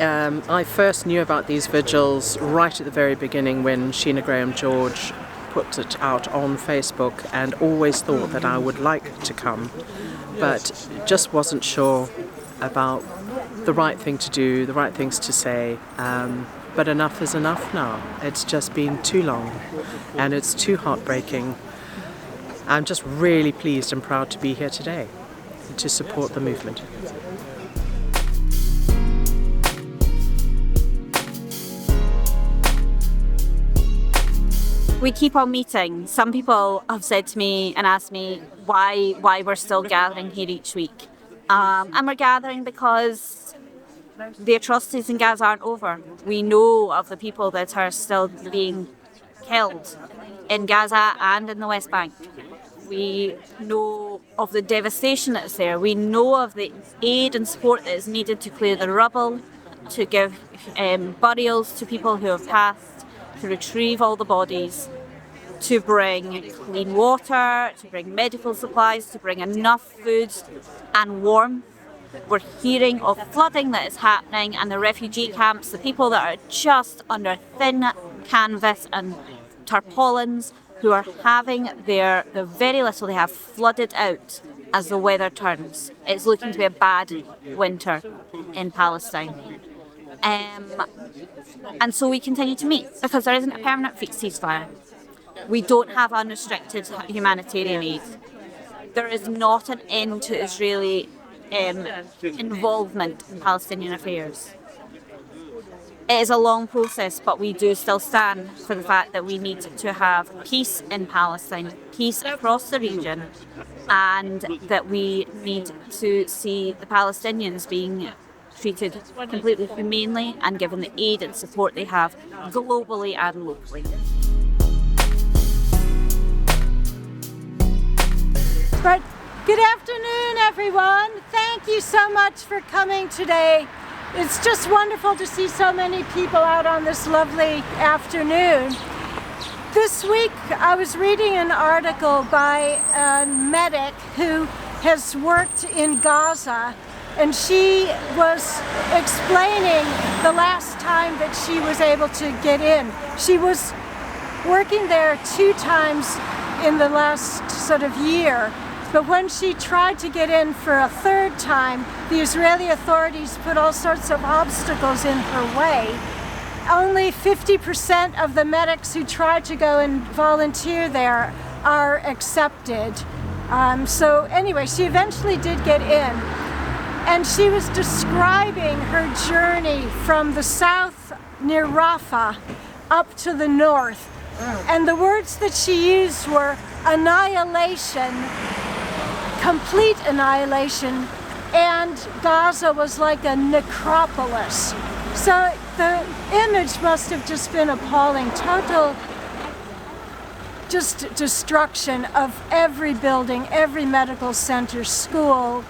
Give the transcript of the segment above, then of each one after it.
I first knew about these vigils right at the very beginning when Sheena Graham-George put it out on Facebook, and always thought that I would like to come, but just wasn't sure about the right thing to do, the right things to say. But enough is enough now. It's just been too long and it's too heartbreaking. I'm just really pleased and proud to be here today to support the movement. We keep on meeting. Some people have said to me and asked me why we're still gathering here each week. And we're gathering because the atrocities in Gaza aren't over. We know of the people that are still being killed in Gaza and in the West Bank. We know of the devastation that's there. We know of the aid and support that is needed to clear the rubble, to give burials to people who have passed, to retrieve all the bodies, to bring clean water, to bring medical supplies, to bring enough food and warmth. We're hearing of flooding that is happening, and the refugee camps, the people that are just under thin canvas and tarpaulins, who are having the very little they have flooded out as the weather turns. It's looking to be a bad winter in Palestine. And so we continue to meet because there isn't a permanent ceasefire. We don't have unrestricted humanitarian aid. There is not an end to Israeli involvement in Palestinian affairs. It is a long process, but we do still stand for the fact that we need to have peace in Palestine, peace across the region, and that we need to see the Palestinians being treated completely humanely and given the aid and support they have globally and locally. But good afternoon, everyone. Thank you so much for coming today. It's just wonderful to see so many people out on this lovely afternoon. This week I was reading an article by a medic who has worked in Gaza, and she was explaining the last time that she was able to get in. She was working there 2 times in the last sort of year. But when she tried to get in for a 3rd time, the Israeli authorities put all sorts of obstacles in her way. Only 50% of the medics who tried to go and volunteer there are accepted. So anyway, she eventually did get in. And she was describing her journey from the south near Rafah up to the north. And the words that she used were annihilation, complete annihilation, and Gaza was like a necropolis. So the image must have just been appalling. Total just destruction of every building, every medical center, school,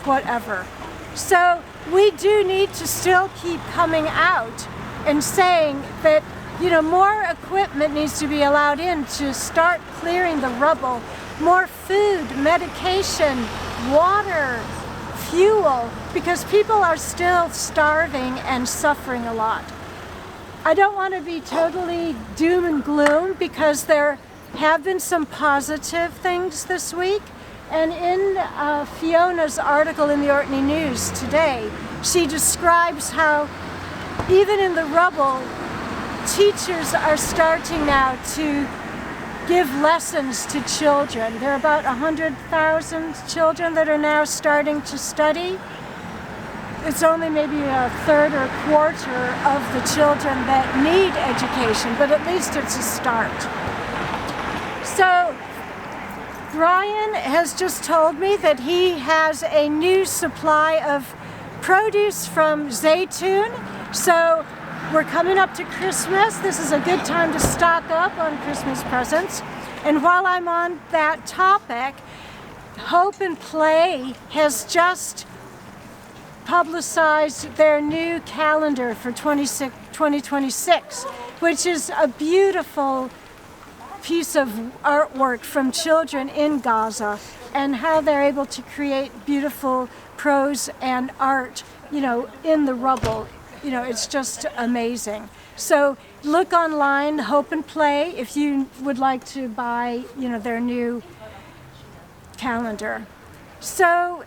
whatever. So we do need to still keep coming out and saying that, you know, more equipment needs to be allowed in to start clearing the rubble. More food, medication, water, fuel, because people are still starving and suffering a lot. I don't want to be totally doom and gloom because there have been some positive things this week. And in Fiona's article in the Orkney News today, she describes how even in the rubble, teachers are starting now to give lessons to children. There are about 100,000 children that are now starting to study. It's only maybe a 1/3 or 1/4 of the children that need education, but at least it's a start. So Brian has just told me that he has a new supply of produce from Zaytoon. So we're coming up to Christmas. This is a good time to stock up on Christmas presents. And while I'm on that topic, Hope and Play has just publicized their new calendar for 2026, which is a beautiful piece of artwork from children in Gaza and how they're able to create beautiful prose and art, you know, in the rubble. it's just amazing. So look online, Hope and Play, if you would like to buy, their new calendar. So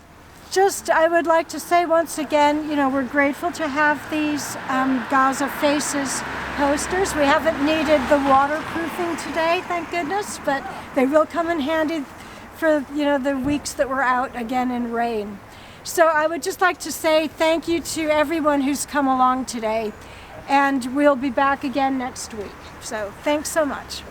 I would like to say once again, we're grateful to have these Gaza Faces posters. We haven't needed the waterproofing today, thank goodness, but they will come in handy for, the weeks that we're out again in rain. So I would just like to say thank you to everyone who's come along today, and we'll be back again next week. So thanks so much.